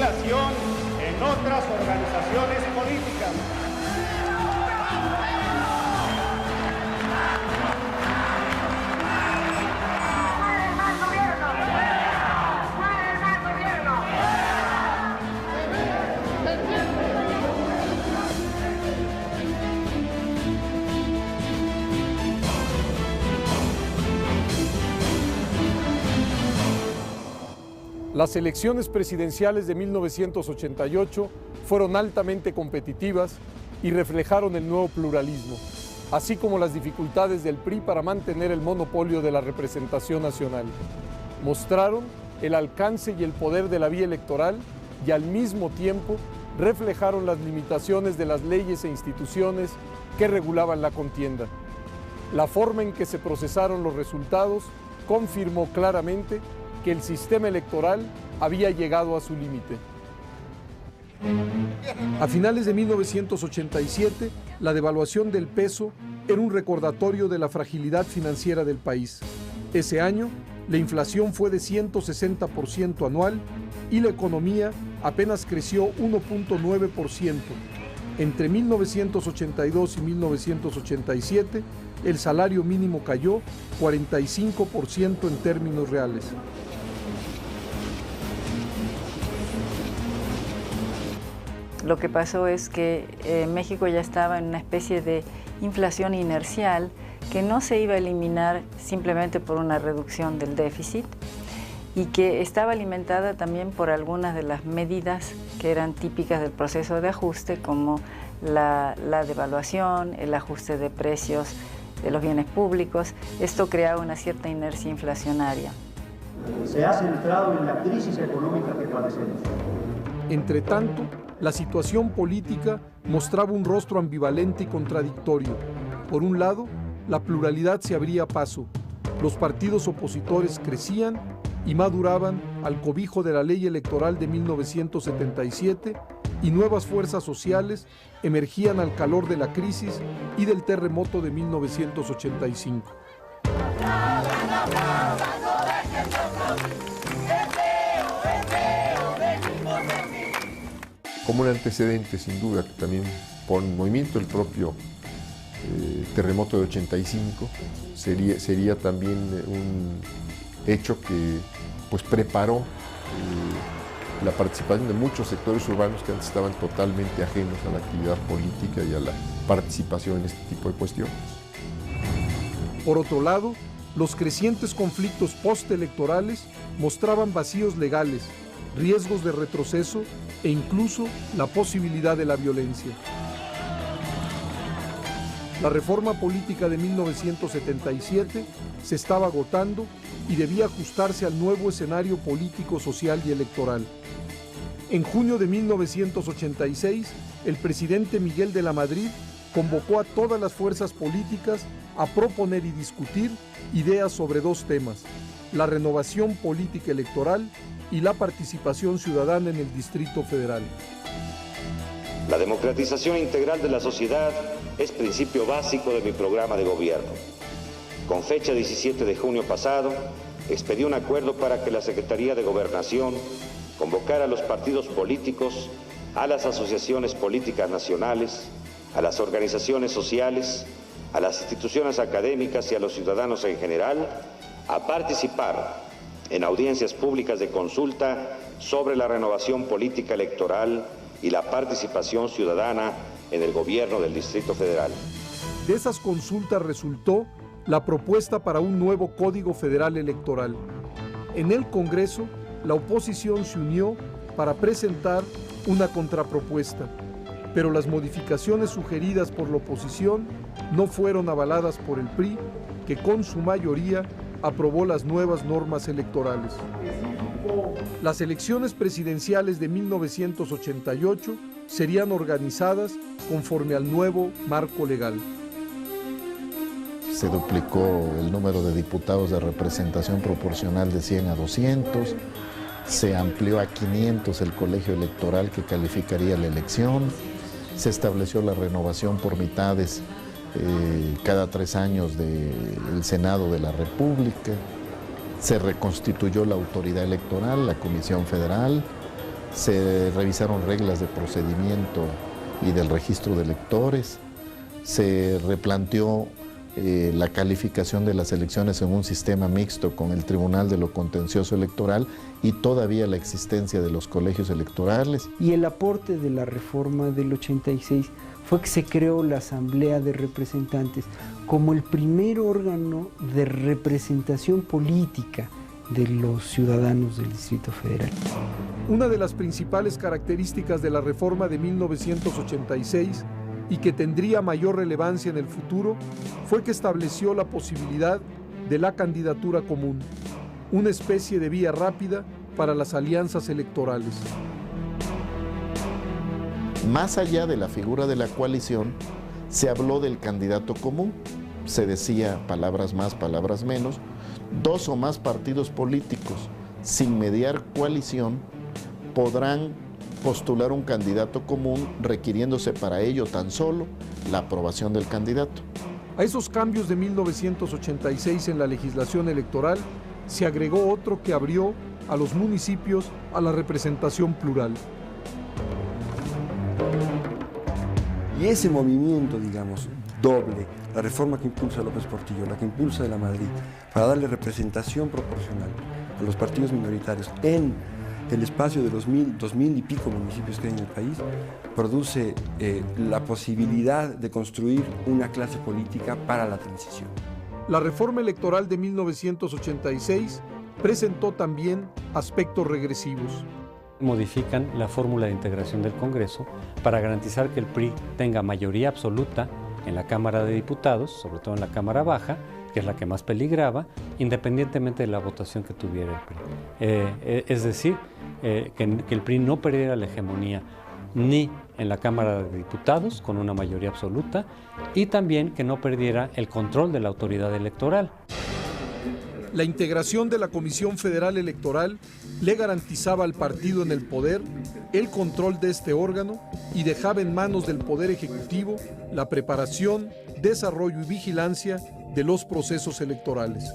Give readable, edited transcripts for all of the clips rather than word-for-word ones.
jubilación en otras organizaciones políticas. Las elecciones presidenciales de 1988 fueron altamente competitivas y reflejaron el nuevo pluralismo, así como las dificultades del PRI para mantener el monopolio de la representación nacional. Mostraron el alcance y el poder de la vía electoral y al mismo tiempo reflejaron las limitaciones de las leyes e instituciones que regulaban la contienda. La forma en que se procesaron los resultados confirmó claramente que el sistema electoral había llegado a su límite. A finales de 1987, la devaluación del peso era un recordatorio de la fragilidad financiera del país. Ese año, la inflación fue de 160% anual y la economía apenas creció 1.9%. Entre 1982 y 1987, el salario mínimo cayó 45% en términos reales. Lo que pasó es que México ya estaba en una especie de inflación inercial que no se iba a eliminar simplemente por una reducción del déficit y que estaba alimentada también por algunas de las medidas que eran típicas del proceso de ajuste, como la devaluación, el ajuste de precios de los bienes públicos. Esto creaba una cierta inercia inflacionaria. Se ha centrado en la crisis económica que padecemos. Entre tanto, la situación política mostraba un rostro ambivalente y contradictorio. Por un lado, la pluralidad se abría paso. Los partidos opositores crecían y maduraban al cobijo de la ley electoral de 1977 y nuevas fuerzas sociales emergían al calor de la crisis y del terremoto de 1985. Como un antecedente, sin duda, que también pone en movimiento el propio terremoto de 85, sería también un hecho que pues, preparó la participación de muchos sectores urbanos que antes estaban totalmente ajenos a la actividad política y a la participación en este tipo de cuestiones. Por otro lado, los crecientes conflictos postelectorales mostraban vacíos legales, riesgos de retroceso e incluso la posibilidad de la violencia. La reforma política de 1977 se estaba agotando y debía ajustarse al nuevo escenario político, social y electoral. En junio de 1986, el presidente Miguel de la Madrid convocó a todas las fuerzas políticas a proponer y discutir ideas sobre dos temas: la renovación política electoral y la participación ciudadana en el Distrito Federal. La democratización integral de la sociedad es principio básico de mi programa de gobierno. Con fecha 17 de junio pasado, expedí un acuerdo para que la Secretaría de Gobernación convocara a los partidos políticos, a las asociaciones políticas nacionales, a las organizaciones sociales, a las instituciones académicas y a los ciudadanos en general a participar en audiencias públicas de consulta sobre la renovación política electoral y la participación ciudadana en el gobierno del Distrito Federal. De esas consultas resultó la propuesta para un nuevo Código Federal Electoral. En el Congreso, la oposición se unió para presentar una contrapropuesta, pero las modificaciones sugeridas por la oposición no fueron avaladas por el PRI, que con su mayoría aprobó las nuevas normas electorales. Las elecciones presidenciales de 1988 serían organizadas conforme al nuevo marco legal. Se duplicó el número de diputados de representación proporcional de 100 a 200, se amplió a 500 el colegio electoral que calificaría la elección, se estableció la renovación por mitades cada 3 años del Senado de la República, se reconstituyó la autoridad electoral, la Comisión Federal, se revisaron reglas de procedimiento y del registro de electores, se replanteó la calificación de las elecciones en un sistema mixto con el Tribunal de lo Contencioso Electoral y todavía la existencia de los colegios electorales. Y el aporte de la reforma del 86 fue que se creó la Asamblea de Representantes como el primer órgano de representación política de los ciudadanos del Distrito Federal. Una de las principales características de la reforma de 1986 y que tendría mayor relevancia en el futuro fue que estableció la posibilidad de la candidatura común, una especie de vía rápida para las alianzas electorales. Más allá de la figura de la coalición, se habló del candidato común. Se decía, palabras más, palabras menos, 2 o más partidos políticos sin mediar coalición podrán postular un candidato común requiriéndose para ello tan solo la aprobación del candidato. A esos cambios de 1986 en la legislación electoral se agregó otro que abrió a los municipios a la representación plural. Y ese movimiento, digamos, doble, la reforma que impulsa López Portillo, la que impulsa de la Madrid, para darle representación proporcional a los partidos minoritarios en el espacio de los 2000 y pico municipios que hay en el país, produce la posibilidad de construir una clase política para la transición. La reforma electoral de 1986 presentó también aspectos regresivos. Modifican la fórmula de integración del Congreso para garantizar que el PRI tenga mayoría absoluta en la Cámara de Diputados, sobre todo en la Cámara Baja, que es la que más peligraba, independientemente de la votación que tuviera el PRI. Es decir, que el PRI no perdiera la hegemonía ni en la Cámara de Diputados, con una mayoría absoluta, y también que no perdiera el control de la autoridad electoral. La integración de la Comisión Federal Electoral le garantizaba al partido en el poder el control de este órgano y dejaba en manos del Poder Ejecutivo la preparación, desarrollo y vigilancia de los procesos electorales.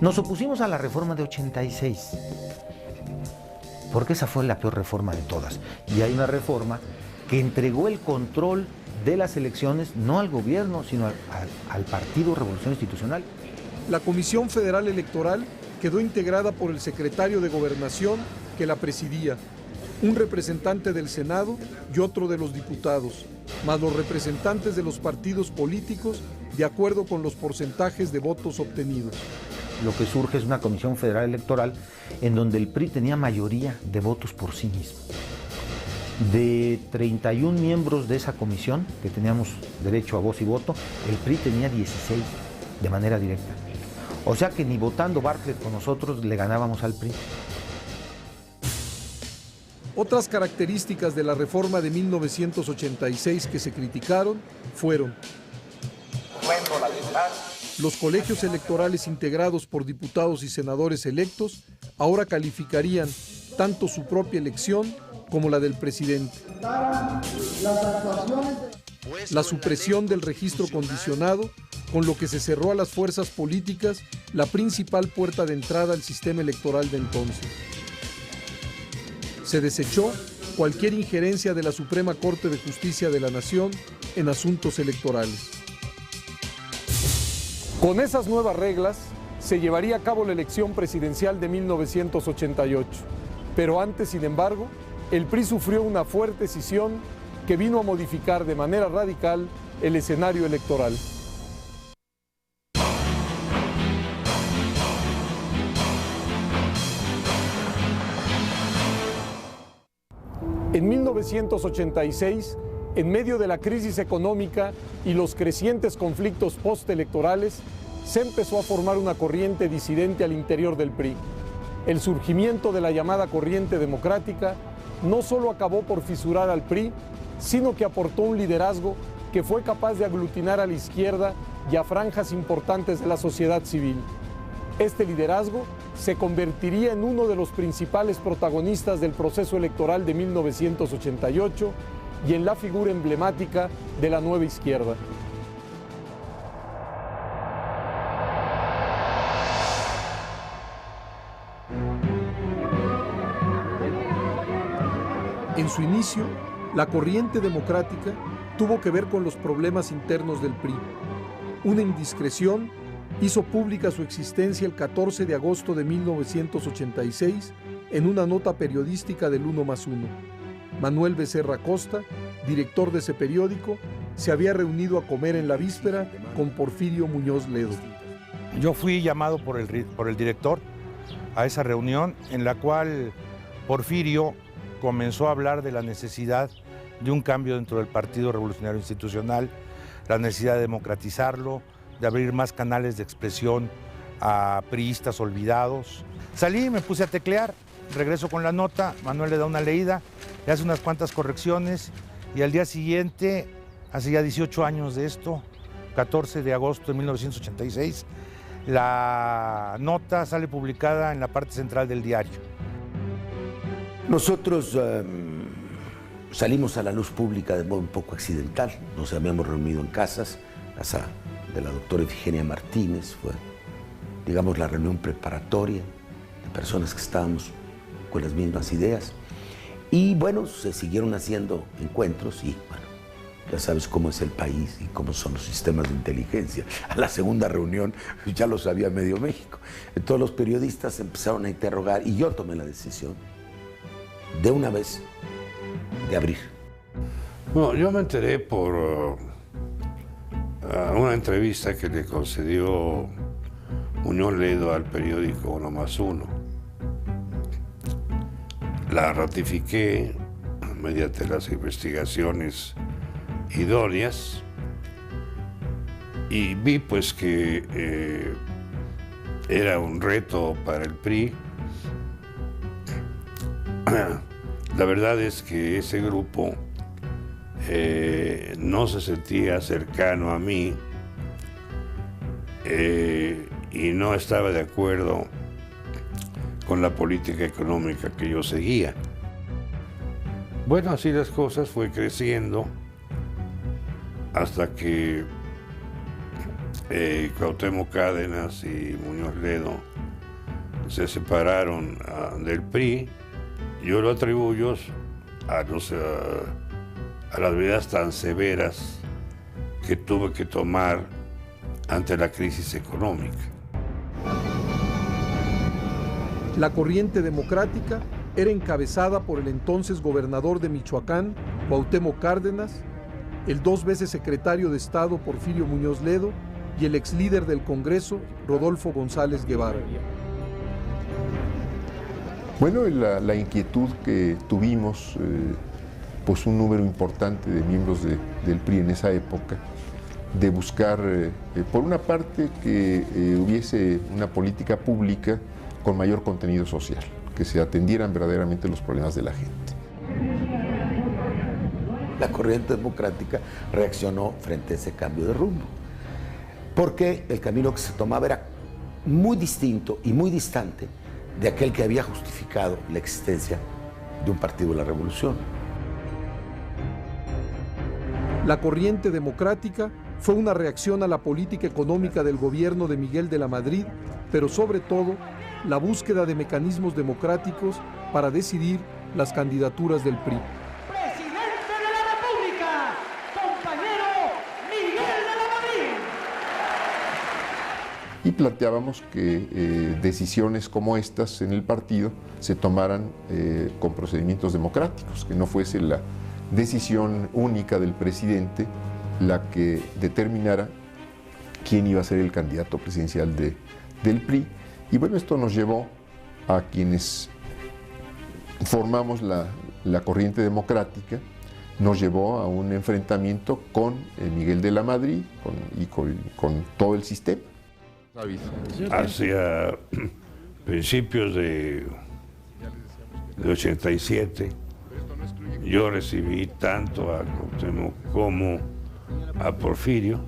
Nos opusimos a la reforma de 86, porque esa fue la peor reforma de todas. Y hay una reforma que entregó el control de las elecciones no al gobierno, sino al Partido Revolución Institucional. La Comisión Federal Electoral quedó integrada por el secretario de Gobernación, que la presidía, un representante del Senado y otro de los diputados, más los representantes de los partidos políticos de acuerdo con los porcentajes de votos obtenidos. Lo que surge es una Comisión Federal Electoral en donde el PRI tenía mayoría de votos por sí mismo. De 31 miembros de esa comisión, que teníamos derecho a voz y voto, el PRI tenía 16 de manera directa. O sea que ni votando Bartlett con nosotros le ganábamos al PRI. Otras características de la reforma de 1986 que se criticaron fueron: los colegios electorales integrados por diputados y senadores electos ahora calificarían tanto su propia elección como la del presidente. La supresión del registro condicionado, con lo que se cerró a las fuerzas políticas la principal puerta de entrada al sistema electoral de entonces. Se desechó cualquier injerencia de la Suprema Corte de Justicia de la Nación en asuntos electorales. Con esas nuevas reglas se llevaría a cabo la elección presidencial de 1988, pero antes, sin embargo, el PRI sufrió una fuerte escisión que vino a modificar de manera radical el escenario electoral. En 1986, en medio de la crisis económica y los crecientes conflictos postelectorales, se empezó a formar una corriente disidente al interior del PRI. El surgimiento de la llamada corriente democrática no solo acabó por fisurar al PRI, sino que aportó un liderazgo que fue capaz de aglutinar a la izquierda y a franjas importantes de la sociedad civil. Este liderazgo se convertiría en uno de los principales protagonistas del proceso electoral de 1988 y en la figura emblemática de la nueva izquierda. En su inicio, la corriente democrática tuvo que ver con los problemas internos del PRI. Una indiscreción hizo pública su existencia el 14 de agosto de 1986 en una nota periodística del 1+1. Manuel Becerra Costa, director de ese periódico, se había reunido a comer en la víspera con Porfirio Muñoz Ledo. Yo fui llamado por el director a esa reunión en la cual Porfirio comenzó a hablar de la necesidad de un cambio dentro del Partido Revolucionario Institucional, la necesidad de democratizarlo, de abrir más canales de expresión a priistas olvidados. Salí, me puse a teclear, regreso con la nota, Manuel le da una leída, le hace unas cuantas correcciones y al día siguiente, hace ya 18 años de esto, 14 de agosto de 1986, la nota sale publicada en la parte central del diario. Nosotros salimos a la luz pública de modo un poco accidental, nos habíamos reunido en casa de la doctora Efigenia Martínez, fue, digamos, la reunión preparatoria de personas que estábamos con las mismas ideas. Y bueno, se siguieron haciendo encuentros y bueno, ya sabes cómo es el país y cómo son los sistemas de inteligencia. A la segunda reunión ya lo sabía medio México. Entonces los periodistas empezaron a interrogar y yo tomé la decisión de una vez de abrir. Bueno, yo me enteré por una entrevista que le concedió Muñoz Ledo al periódico 1+1. La ratifiqué mediante las investigaciones idóneas y vi pues que era un reto para el PRI. La verdad es que ese grupo no se sentía cercano a mí y no estaba de acuerdo con la política económica que yo seguía. Bueno, así las cosas, fue creciendo hasta que Cuauhtémoc Cárdenas y Muñoz Ledo se separaron del PRI. Yo lo atribuyo a las medidas tan severas que tuve que tomar ante la crisis económica. La corriente democrática era encabezada por el entonces gobernador de Michoacán, Cuauhtémoc Cárdenas, el 2 veces secretario de Estado Porfirio Muñoz Ledo y el ex líder del Congreso, Rodolfo González Guevara. Bueno, la inquietud que tuvimos, pues un número importante de miembros del PRI en esa época, de buscar, por una parte, que hubiese una política pública con mayor contenido social, que se atendieran verdaderamente los problemas de la gente. La corriente democrática reaccionó frente a ese cambio de rumbo, porque el camino que se tomaba era muy distinto y muy distante de aquel que había justificado la existencia de un partido de la revolución. La corriente democrática fue una reacción a la política económica del gobierno de Miguel de la Madrid, pero sobre todo la búsqueda de mecanismos democráticos para decidir las candidaturas del PRI. Presidente de la República, compañero Miguel de la Madrid. Y planteábamos que decisiones como estas en el partido se tomaran con procedimientos democráticos, que no fuese la decisión única del presidente la que determinara quién iba a ser el candidato presidencial del PRI. Y bueno, esto nos llevó a quienes formamos la corriente democrática, nos llevó a un enfrentamiento con Miguel de la Madrid y con todo el sistema. Hacia principios de 87, yo recibí tanto a Cuauhtémoc como a Porfirio.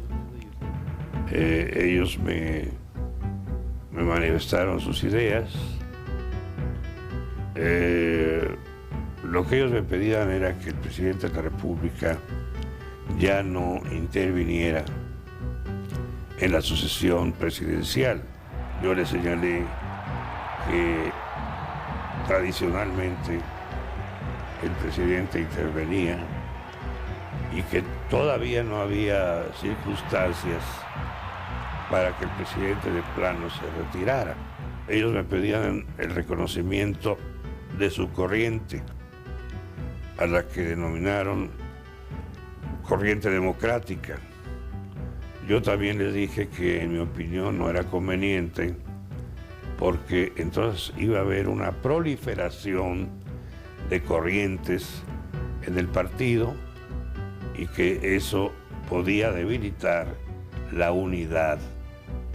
Ellos me manifestaron sus ideas. Lo que ellos me pedían era que el presidente de la República ya no interviniera en la sucesión presidencial. Yo les señalé que tradicionalmente el presidente intervenía y que todavía no había circunstancias para que el presidente de plano se retirara. Ellos me pedían el reconocimiento de su corriente, a la que denominaron corriente democrática. Yo también les dije que en mi opinión no era conveniente, porque entonces iba a haber una proliferación de corrientes en el partido y que eso podía debilitar la unidad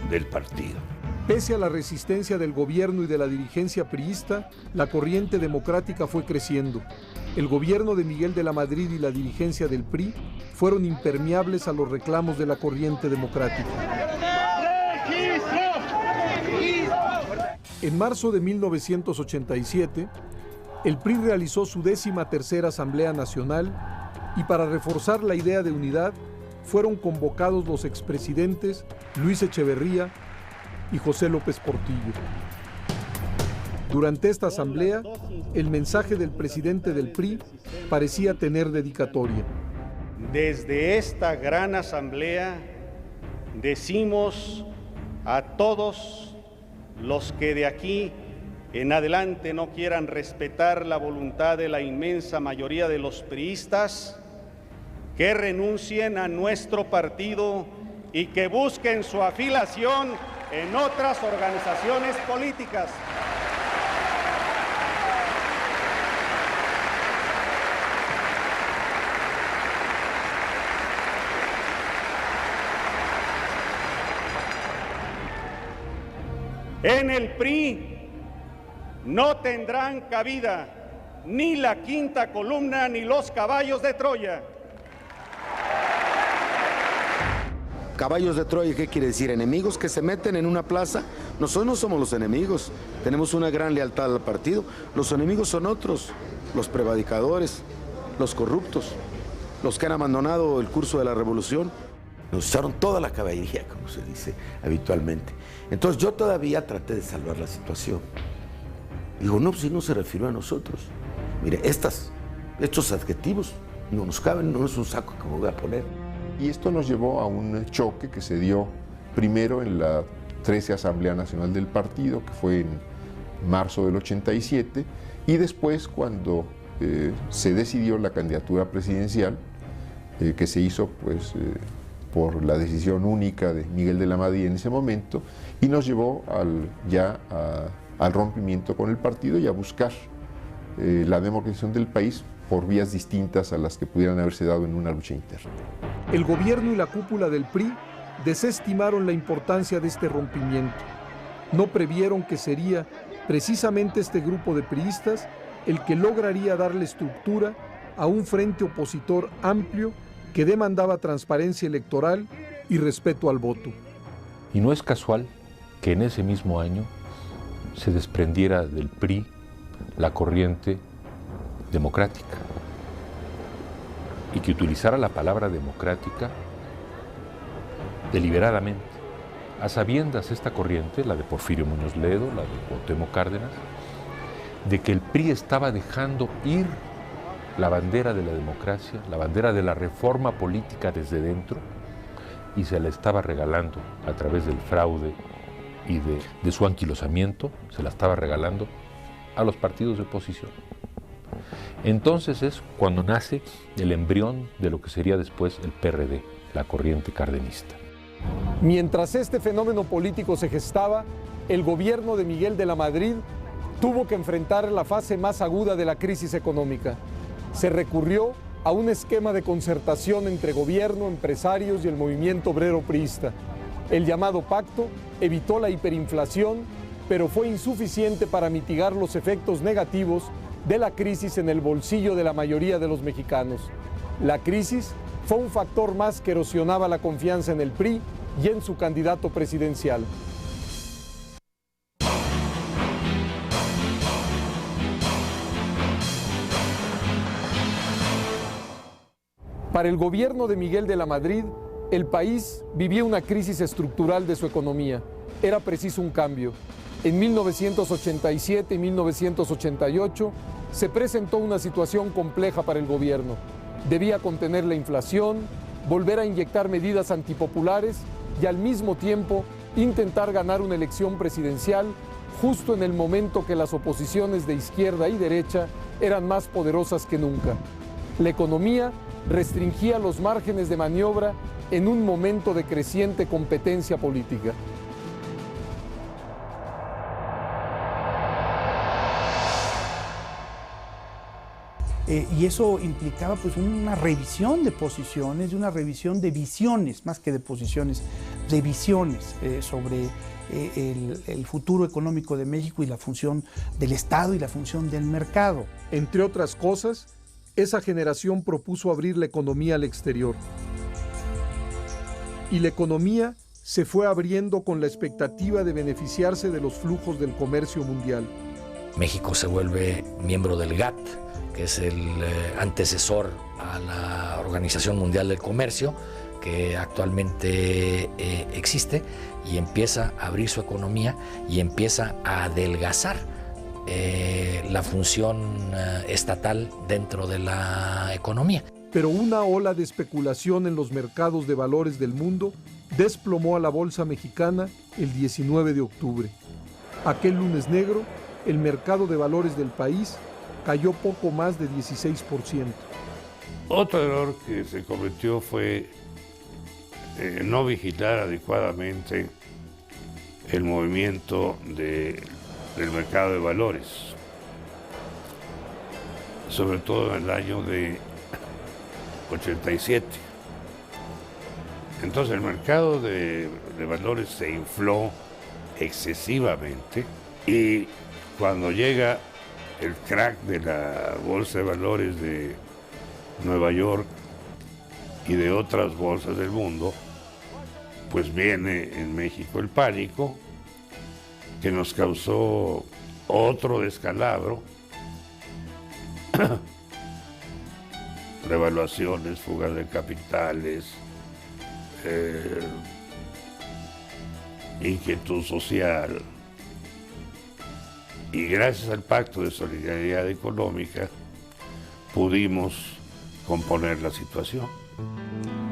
del partido. Pese a la resistencia del gobierno y de la dirigencia priista, la corriente democrática fue creciendo. El gobierno de Miguel de la Madrid y la dirigencia del PRI fueron impermeables a los reclamos de la corriente democrática. En marzo de 1987, el PRI realizó su 13ª Asamblea Nacional y para reforzar la idea de unidad fueron convocados los expresidentes Luis Echeverría y José López Portillo. Durante esta asamblea, el mensaje del presidente del PRI parecía tener dedicatoria. Desde esta gran asamblea decimos a todos los que de aquí en adelante no quieran respetar la voluntad de la inmensa mayoría de los priistas, que renuncien a nuestro partido y que busquen su afiliación en otras organizaciones políticas. En el PRI no tendrán cabida ni la quinta columna ni los caballos de Troya. Caballos de Troya, ¿qué quiere decir? Enemigos que se meten en una plaza. Nosotros no somos los enemigos, tenemos una gran lealtad al partido. Los enemigos son otros, los prevaricadores, los corruptos, los que han abandonado el curso de la revolución. Nos echaron toda la caballería, como se dice habitualmente. Entonces yo todavía traté de salvar la situación. Digo, no, si no se refirió a nosotros. Mire, estos adjetivos no nos caben, no es un saco que me voy a poner. Y esto nos llevó a un choque que se dio primero en la 13 Asamblea Nacional del Partido, que fue en marzo del 87, y después cuando se decidió la candidatura presidencial, que se hizo pues, por la decisión única de Miguel de la Madrid en ese momento, y nos llevó al rompimiento con el partido y a buscar la democratización del país por vías distintas a las que pudieran haberse dado en una lucha interna. El gobierno y la cúpula del PRI desestimaron la importancia de este rompimiento. No previeron que sería precisamente este grupo de priistas el que lograría darle estructura a un frente opositor amplio que demandaba transparencia electoral y respeto al voto. Y no es casual que en ese mismo año se desprendiera del PRI la corriente democrática y que utilizara la palabra democrática deliberadamente, a sabiendas esta corriente, la de Porfirio Muñoz Ledo, la de Cuauhtémoc Cárdenas, de que el PRI estaba dejando ir la bandera de la democracia, la bandera de la reforma política desde dentro, y se la estaba regalando a través del fraude y de su anquilosamiento, se la estaba regalando a los partidos de oposición. Entonces es cuando nace el embrión de lo que sería después el PRD, la corriente cardenista. Mientras este fenómeno político se gestaba, el gobierno de Miguel de la Madrid tuvo que enfrentar la fase más aguda de la crisis económica. Se recurrió a un esquema de concertación entre gobierno, empresarios y el movimiento obrero priista. El llamado pacto evitó la hiperinflación, pero fue insuficiente para mitigar los efectos negativos de la crisis en el bolsillo de la mayoría de los mexicanos. La crisis fue un factor más que erosionaba la confianza en el PRI y en su candidato presidencial. Para el gobierno de Miguel de la Madrid, el país vivía una crisis estructural de su economía. Era preciso un cambio. En 1987 y 1988, se presentó una situación compleja para el gobierno. Debía contener la inflación, volver a inyectar medidas antipopulares y al mismo tiempo intentar ganar una elección presidencial justo en el momento que las oposiciones de izquierda y derecha eran más poderosas que nunca. La economía restringía los márgenes de maniobra en un momento de creciente competencia política. Y eso implicaba pues una revisión de posiciones, una revisión de visiones, más que de posiciones, de visiones sobre el futuro económico de México y la función del Estado y la función del mercado. Entre otras cosas, esa generación propuso abrir la economía al exterior. Y la economía se fue abriendo con la expectativa de beneficiarse de los flujos del comercio mundial. México se vuelve miembro del GATT, que es el antecesor a la Organización Mundial del Comercio, que actualmente existe, y empieza a abrir su economía y empieza a adelgazar la función estatal dentro de la economía. Pero una ola de especulación en los mercados de valores del mundo desplomó a la bolsa mexicana el 19 de octubre. Aquel lunes negro, el mercado de valores del país cayó poco más de 16%. Otro error que se cometió fue no vigilar adecuadamente el movimiento del mercado de valores, sobre todo en el año de 87. Entonces el mercado de valores se infló excesivamente y cuando llega el crack de la Bolsa de Valores de Nueva York y de otras bolsas del mundo, pues viene en México el pánico que nos causó otro descalabro, devaluaciones, fugas de capitales, inquietud social. Y gracias al Pacto de Solidaridad Económica pudimos componer la situación.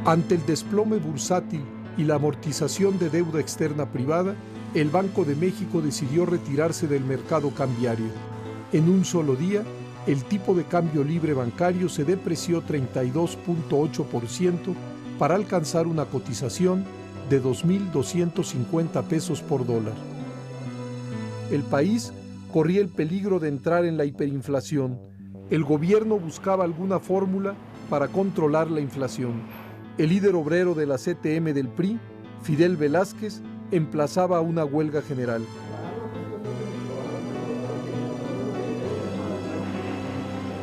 Ante el desplome bursátil y la amortización de deuda externa privada, el Banco de México decidió retirarse del mercado cambiario. En un solo día, el tipo de cambio libre bancario se depreció 32.8% para alcanzar una cotización de 2.250 pesos por dólar. El país corría el peligro de entrar en la hiperinflación. El gobierno buscaba alguna fórmula para controlar la inflación. El líder obrero de la CTM del PRI, Fidel Velázquez, emplazaba a una huelga general.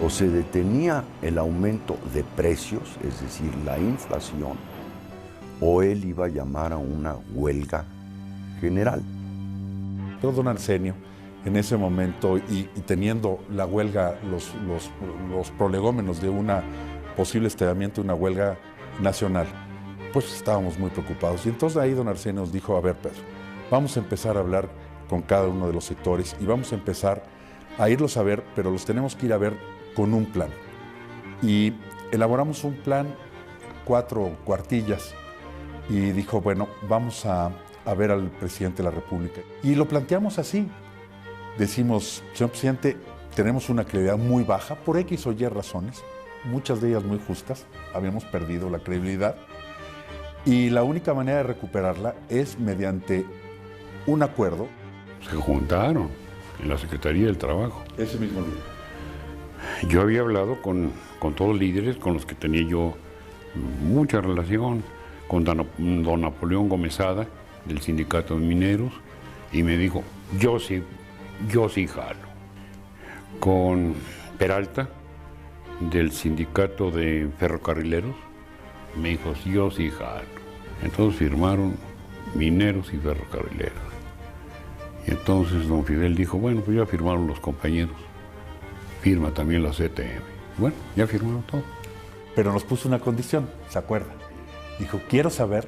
O se detenía el aumento de precios, es decir, la inflación, o él iba a llamar a una huelga general. Don Arsenio, en ese momento, y teniendo la huelga, los prolegómenos de un posible estallamiento de una huelga nacional, pues estábamos muy preocupados. Y entonces ahí don Arsenio nos dijo, a ver Pedro, vamos a empezar a hablar con cada uno de los sectores y vamos a empezar a irlos a ver, pero los tenemos que ir a ver con un plan. Y elaboramos un plan, 4 cuartillas, y dijo, bueno, vamos a ver al presidente de la República. Y lo planteamos así. Decimos, señor presidente, tenemos una credibilidad muy baja por X o Y razones, muchas de ellas muy justas, habíamos perdido la credibilidad, y la única manera de recuperarla es mediante un acuerdo. Se juntaron en la Secretaría del Trabajo. Ese mismo día. Yo había hablado con todos los líderes con los que tenía yo mucha relación, con don Napoleón Gómezada, del Sindicato de Mineros, y me dijo, yo sí jalo. Con Peralta, del Sindicato de Ferrocarrileros, me dijo, yo sí jalo. Entonces firmaron Mineros y Ferrocarrileros. Y entonces don Fidel dijo, bueno, pues ya firmaron los compañeros, firma también la CTM. Bueno, ya firmaron todo. Pero nos puso una condición, ¿se acuerda? Dijo, quiero saber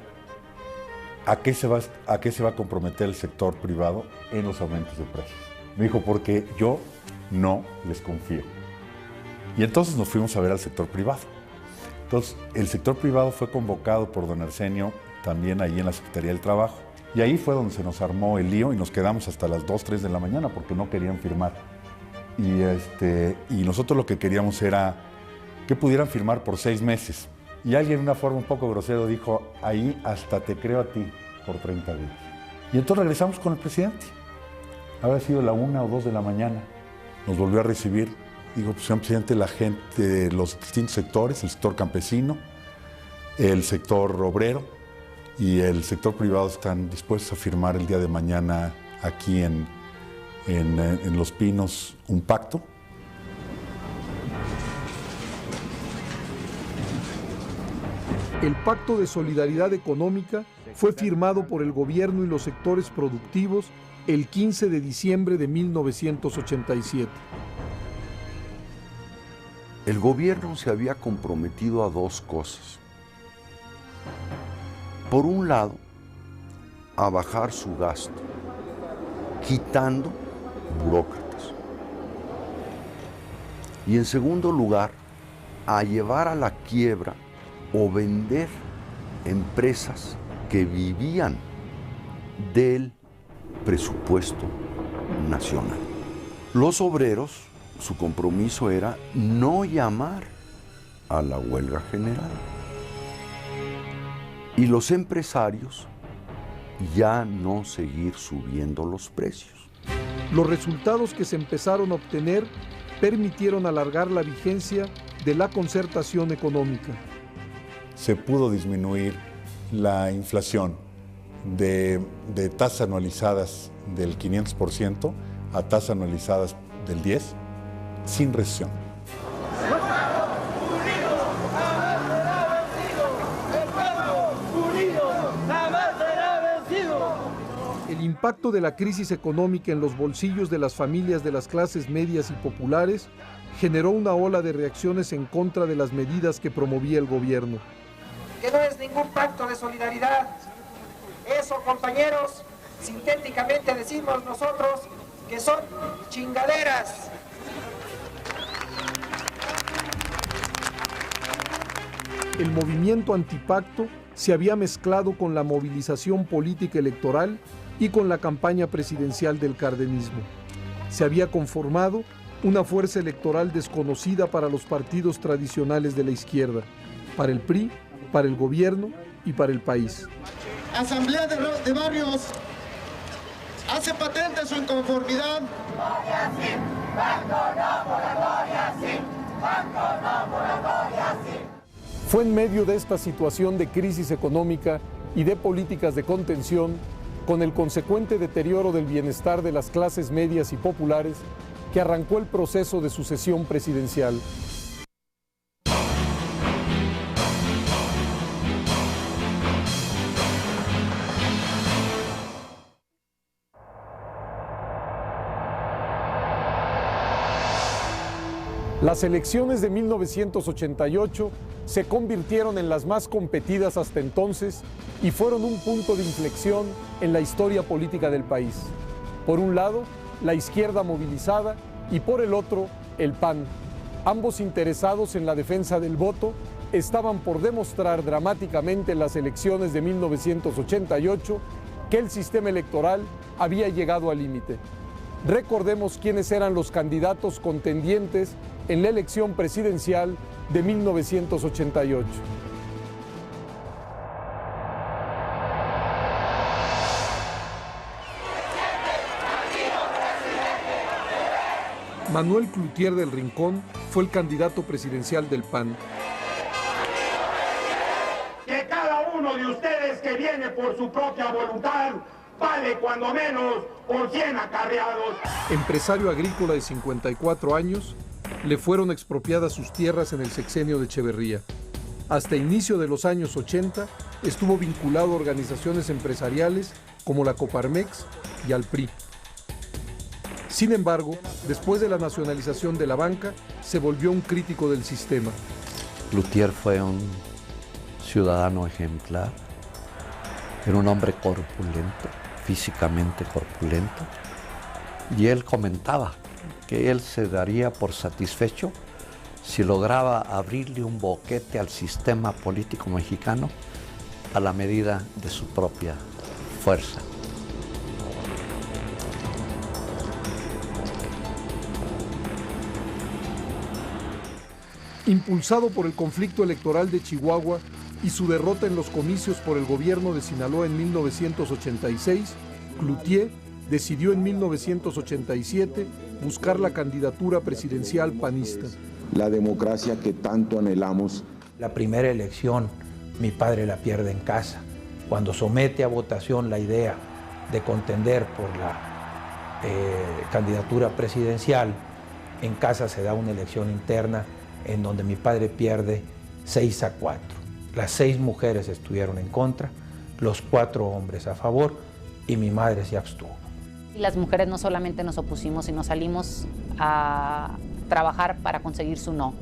a qué se va a comprometer el sector privado en los aumentos de precios. Me dijo, porque yo no les confío. Y entonces nos fuimos a ver al sector privado. Entonces, el sector privado fue convocado por don Arsenio también ahí en la Secretaría del Trabajo. Y ahí fue donde se nos armó el lío y nos quedamos hasta las 2, 3 de la mañana porque no querían firmar. Y nosotros lo que queríamos era que pudieran firmar por 6 meses. Y alguien de una forma un poco grosero dijo, ahí hasta te creo a ti por 30 días. Y entonces regresamos con el presidente. Había sido la 1 o 2 de la mañana. Nos volvió a recibir. Digo, pues señor presidente, la gente de los distintos sectores, el sector campesino, el sector obrero y el sector privado están dispuestos a firmar el día de mañana aquí en Los Pinos un pacto. El Pacto de Solidaridad Económica fue firmado por el gobierno y los sectores productivos el 15 de diciembre de 1987. El gobierno se había comprometido a 2 cosas. Por un lado, a bajar su gasto, quitando burócratas. Y en segundo lugar, a llevar a la quiebra o vender empresas que vivían del presupuesto nacional. Los obreros, su compromiso era no llamar a la huelga general. Y los empresarios ya no seguir subiendo los precios. Los resultados que se empezaron a obtener permitieron alargar la vigencia de la concertación económica. Se pudo disminuir la inflación de tasas anualizadas del 500% a tasas anualizadas del 10% sin recesión. El impacto de la crisis económica en los bolsillos de las familias de las clases medias y populares generó una ola de reacciones en contra de las medidas que promovía el gobierno. Que no es ningún pacto de solidaridad. Eso, compañeros, sintéticamente decimos nosotros que son chingaderas. El movimiento antipacto se había mezclado con la movilización política electoral y con la campaña presidencial del cardenismo. Se había conformado una fuerza electoral desconocida para los partidos tradicionales de la izquierda, para el PRI, para el gobierno y para el país. Asamblea de Barrios hace patente su inconformidad. Fue en medio de esta situación de crisis económica y de políticas de contención, con el consecuente deterioro del bienestar de las clases medias y populares, que arrancó el proceso de sucesión presidencial. Las elecciones de 1988 se convirtieron en las más competidas hasta entonces y fueron un punto de inflexión en la historia política del país. Por un lado, la izquierda movilizada y por el otro, el PAN. Ambos interesados en la defensa del voto, estaban por demostrar dramáticamente en las elecciones de 1988 que el sistema electoral había llegado al límite. Recordemos quiénes eran los candidatos contendientes en la elección presidencial de 1988. Manuel Cloutier del Rincón fue el candidato presidencial del PAN. Que cada uno de ustedes que viene por su propia voluntad vale cuando menos por 100 acarreados. Empresario agrícola de 54 años, le fueron expropiadas sus tierras en el sexenio de Echeverría. Hasta inicio de los años 80 estuvo vinculado a organizaciones empresariales como la Coparmex y al PRI. Sin embargo, después de la nacionalización de la banca, se volvió un crítico del sistema. Cloutier fue un ciudadano ejemplar, era un hombre corpulento, físicamente corpulento, y él comentaba que él se daría por satisfecho si lograba abrirle un boquete al sistema político mexicano a la medida de su propia fuerza. Impulsado por el conflicto electoral de Chihuahua y su derrota en los comicios por el gobierno de Sinaloa en 1986, Cloutier decidió en 1987 buscar la candidatura presidencial panista. La democracia que tanto anhelamos. La primera elección, mi padre la pierde en casa. Cuando somete a votación la idea de contender por la candidatura presidencial, en casa se da una elección interna en donde mi padre pierde 6-4. Las 6 mujeres estuvieron en contra, los 4 hombres a favor y mi madre se abstuvo. Y las mujeres no solamente nos opusimos, sino salimos a trabajar para conseguir su no.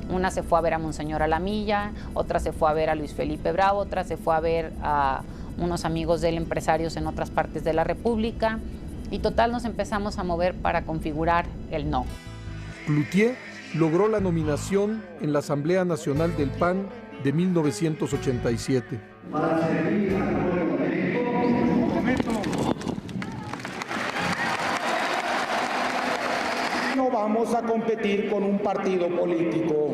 Una se fue a ver a Monseñor Alamilla, otra se fue a ver a Luis Felipe Bravo, otra se fue a ver a unos amigos de él, empresarios en otras partes de la República, y total nos empezamos a mover para configurar el no. Cloutier logró la nominación en la Asamblea Nacional del PAN de 1987. No vamos a competir con un partido político.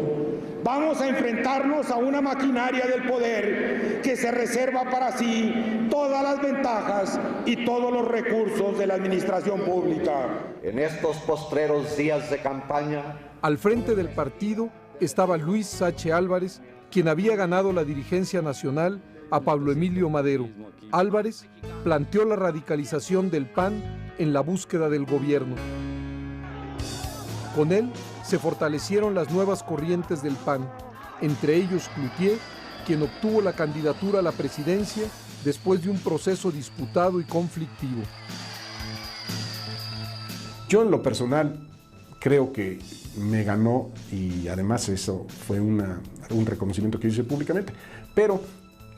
Vamos a enfrentarnos a una maquinaria del poder que se reserva para sí todas las ventajas y todos los recursos de la administración pública. En estos postreros días de campaña, al frente del partido estaba Luis Sache Álvarez, quien había ganado la dirigencia nacional a Pablo Emilio Madero. Álvarez planteó la radicalización del PAN en la búsqueda del gobierno. Con él se fortalecieron las nuevas corrientes del PAN, entre ellos Cloutier, quien obtuvo la candidatura a la presidencia después de un proceso disputado y conflictivo. Yo en lo personal creo que me ganó, y además eso fue un reconocimiento que hice públicamente, pero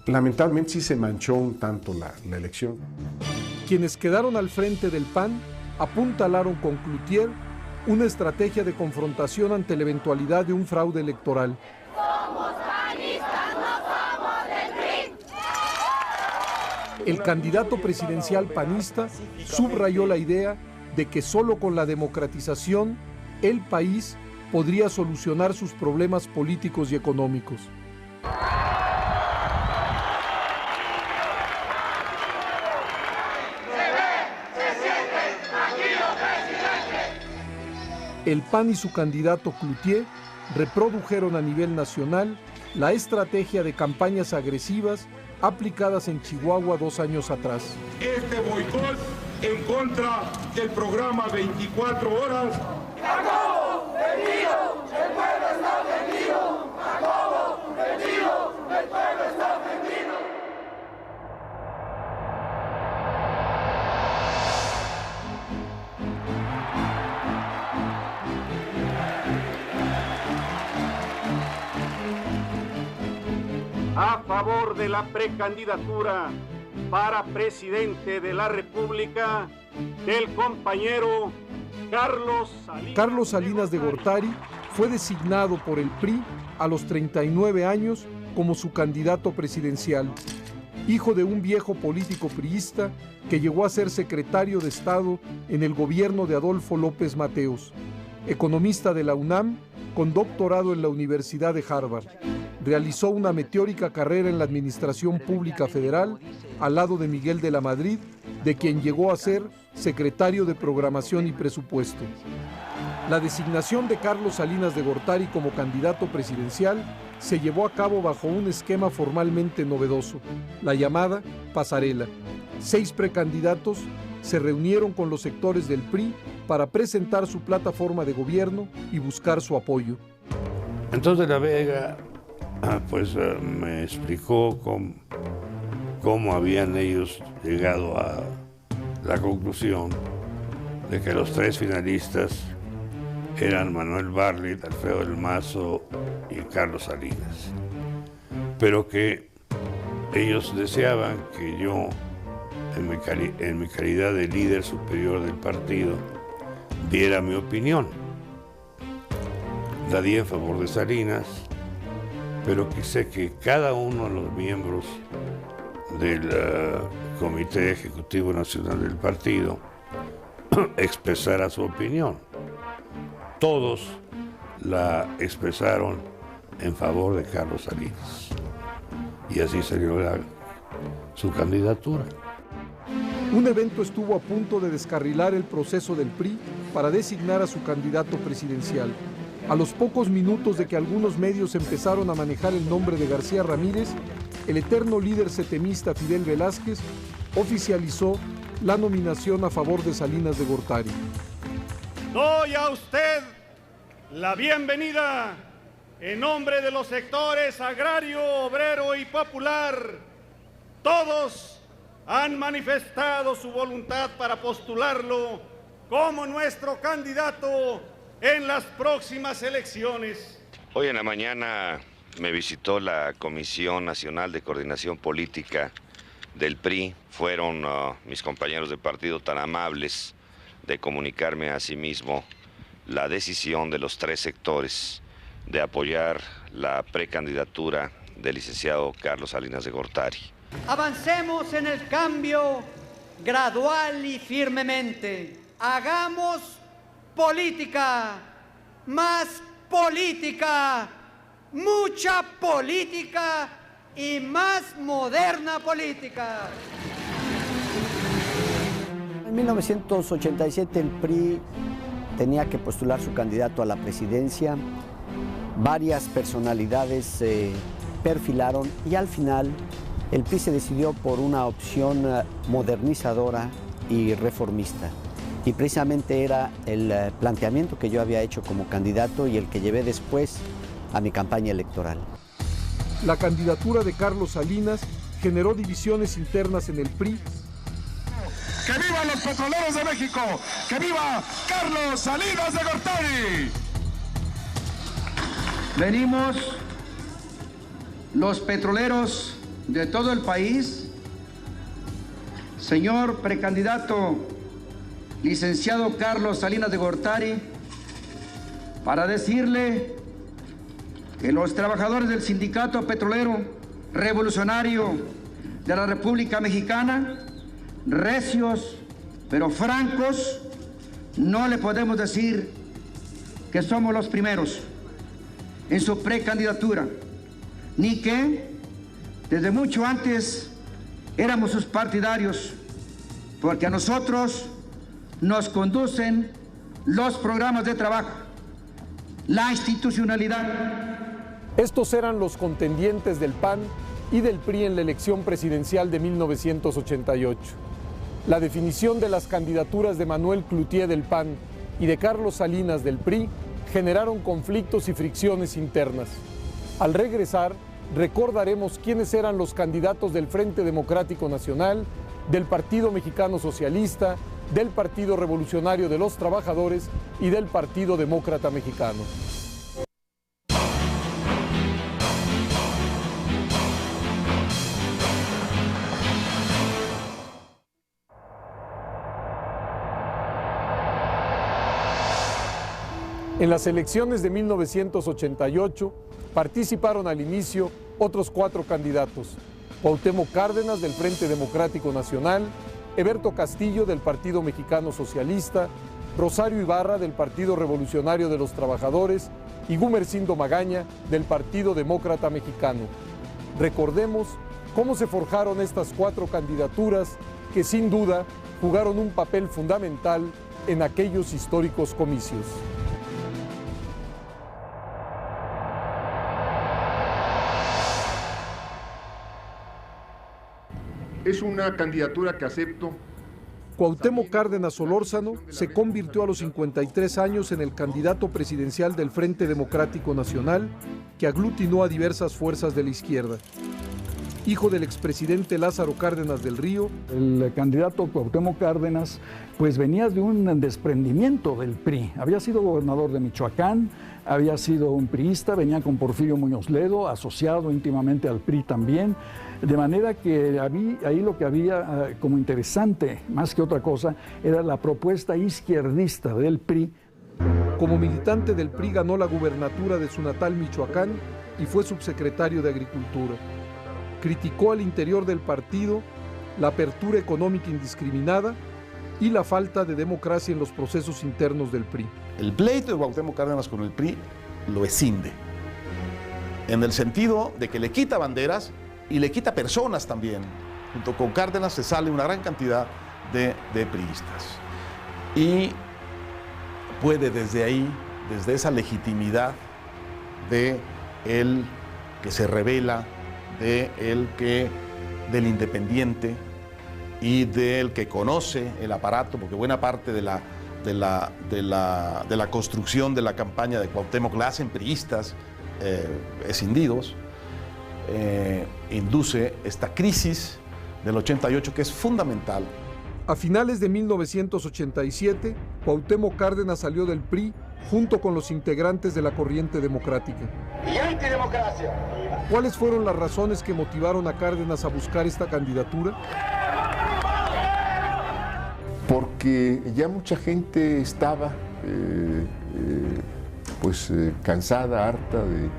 lamentablemente sí se manchó un tanto la elección. Quienes quedaron al frente del PAN apuntalaron con Cloutier una estrategia de confrontación ante la eventualidad de un fraude electoral. Somos panistas, no somos del PRI. El candidato presidencial panista subrayó la idea de que solo con la democratización el país podría solucionar sus problemas políticos y económicos. El PAN y su candidato Cloutier reprodujeron a nivel nacional la estrategia de campañas agresivas aplicadas en Chihuahua 2 años atrás. Este boicot en contra del programa 24 horas. ¡Jacobo, vendido! ¡El pueblo está ofendido! ¡Jacobo, vendido! ¡El pueblo está ofendido! A favor de la precandidatura para presidente de la República del compañero Carlos Salinas de Gortari fue designado por el PRI a los 39 años como su candidato presidencial, hijo de un viejo político priista que llegó a ser secretario de Estado en el gobierno de Adolfo López Mateos, economista de la UNAM con doctorado en la Universidad de Harvard. Realizó una meteórica carrera en la administración pública federal al lado de Miguel de la Madrid, de quien llegó a ser secretario de Programación y Presupuesto. La designación de Carlos Salinas de Gortari como candidato presidencial se llevó a cabo bajo un esquema formalmente novedoso, la llamada pasarela. 6 precandidatos se reunieron con los sectores del PRI para presentar su plataforma de gobierno y buscar su apoyo. Entonces la Vega me explicó cómo habían ellos llegado a la conclusión de que los 3 finalistas eran Manuel Bartlett, Alfredo del Mazo y Carlos Salinas, pero que ellos deseaban que yo, en mi calidad de líder superior del partido, diera mi opinión. di en favor de Salinas, pero que sé que cada uno de los miembros del Comité Ejecutivo Nacional del partido expresara su opinión. Todos la expresaron en favor de Carlos Salinas. Y así salió su candidatura. Un evento estuvo a punto de descarrilar el proceso del PRI para designar a su candidato presidencial. A los pocos minutos de que algunos medios empezaron a manejar el nombre de García Ramírez, el eterno líder setemista Fidel Velázquez oficializó la nominación a favor de Salinas de Gortari. Doy a usted la bienvenida en nombre de los sectores agrario, obrero y popular. Todos han manifestado su voluntad para postularlo como nuestro candidato en las próximas elecciones. Hoy en la mañana me visitó la Comisión Nacional de Coordinación Política del PRI. Fueron mis compañeros de partido tan amables de comunicarme a sí mismo la decisión de los tres sectores de apoyar la precandidatura del licenciado Carlos Salinas de Gortari. Avancemos en el cambio gradual y firmemente. Hagamos política, más política, mucha política y más moderna política. En 1987 el PRI tenía que postular su candidato a la presidencia. Varias personalidades se perfilaron y al final el PRI se decidió por una opción modernizadora y reformista. Y precisamente era el planteamiento que yo había hecho como candidato y el que llevé después a mi campaña electoral. La candidatura de Carlos Salinas generó divisiones internas en el PRI. ¡Que vivan los petroleros de México! ¡Que viva Carlos Salinas de Gortari! Venimos los petroleros de todo el país, señor precandidato licenciado Carlos Salinas de Gortari, para decirle que los trabajadores del Sindicato Petrolero Revolucionario de la República Mexicana, recios pero francos, no le podemos decir que somos los primeros en su precandidatura, ni que desde mucho antes éramos sus partidarios, porque a nosotros nos conducen los programas de trabajo, la institucionalidad. Estos eran los contendientes del PAN y del PRI en la elección presidencial de 1988. La definición de las candidaturas de Manuel Cloutier del PAN y de Carlos Salinas del PRI generaron conflictos y fricciones internas. Al regresar, recordaremos quiénes eran los candidatos del Frente Democrático Nacional, del Partido Mexicano Socialista, del Partido Revolucionario de los Trabajadores y del Partido Demócrata Mexicano. En las elecciones de 1988 participaron al inicio otros 4 candidatos: Cuauhtémoc Cárdenas del Frente Democrático Nacional, Eberto Castillo del Partido Mexicano Socialista, Rosario Ibarra del Partido Revolucionario de los Trabajadores y Gumersindo Magaña del Partido Demócrata Mexicano. Recordemos cómo se forjaron estas 4 candidaturas que sin duda jugaron un papel fundamental en aquellos históricos comicios. Es una candidatura que acepto. Cuauhtémoc Cárdenas Solórzano se convirtió a los 53 años en el candidato presidencial del Frente Democrático Nacional, que aglutinó a diversas fuerzas de la izquierda. Hijo del expresidente Lázaro Cárdenas del Río. El candidato Cuauhtémoc Cárdenas pues venía de un desprendimiento del PRI. Había sido gobernador de Michoacán, había sido un priista, venía con Porfirio Muñoz Ledo, asociado íntimamente al PRI también. De manera que ahí lo que había como interesante, más que otra cosa, era la propuesta izquierdista del PRI. Como militante del PRI ganó la gubernatura de su natal Michoacán y fue subsecretario de Agricultura. Criticó al interior del partido la apertura económica indiscriminada y la falta de democracia en los procesos internos del PRI. El pleito de Cuauhtémoc Cárdenas con el PRI lo escinde, en el sentido de que le quita banderas y le quita personas también. Junto con Cárdenas se sale una gran cantidad de priistas. Y puede desde ahí, desde esa legitimidad de él que se revela, de él que del independiente y del que conoce el aparato, porque buena parte de la construcción de la campaña de Cuauhtémoc la hacen priistas escindidos, induce esta crisis del 88 que es fundamental. A finales de 1987, Cuauhtémoc Cárdenas salió del PRI junto con los integrantes de la corriente democrática. Y antidemocracia. ¿Cuáles fueron las razones que motivaron a Cárdenas a buscar esta candidatura? Porque ya mucha gente estaba cansada, harta de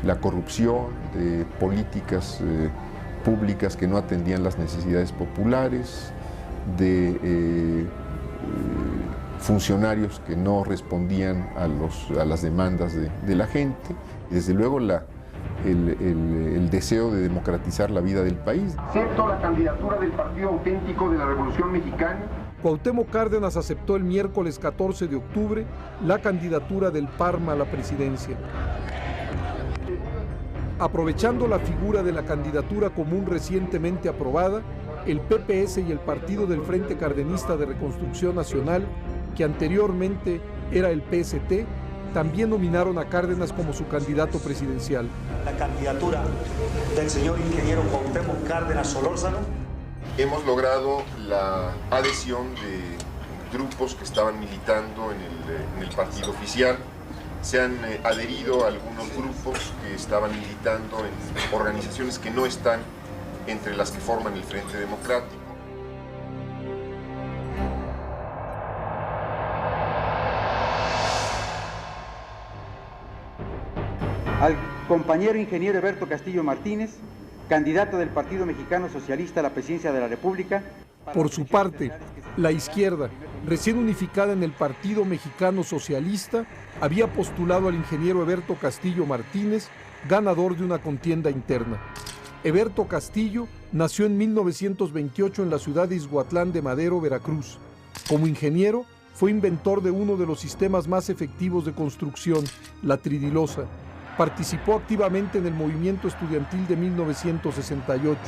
la corrupción, de políticas públicas que no atendían las necesidades populares, de funcionarios que no respondían a las demandas de la gente, y desde luego el deseo de democratizar la vida del país. Acepto la candidatura del Partido Auténtico de la Revolución Mexicana. Cuauhtémoc Cárdenas aceptó el miércoles 14 de octubre la candidatura del PARMA a la presidencia. Aprovechando la figura de la candidatura común recientemente aprobada, el PPS y el Partido del Frente Cardenista de Reconstrucción Nacional, que anteriormente era el PST, también nominaron a Cárdenas como su candidato presidencial. La candidatura del señor ingeniero Cuauhtémoc Cárdenas Solórzano. Hemos logrado la adhesión de grupos que estaban militando en el partido oficial. Se han adherido a algunos grupos que estaban militando en organizaciones que no están entre las que forman el Frente Democrático. Al compañero ingeniero Eberto Castillo Martínez, candidato del Partido Mexicano Socialista a la presidencia de la República. Por su parte, la izquierda, recién unificada en el Partido Mexicano Socialista, había postulado al ingeniero Eberto Castillo Martínez, ganador de una contienda interna. Eberto Castillo nació en 1928 en la ciudad de Izhuatlán de Madero, Veracruz. Como ingeniero, fue inventor de uno de los sistemas más efectivos de construcción, la tridilosa. Participó activamente en el movimiento estudiantil de 1968.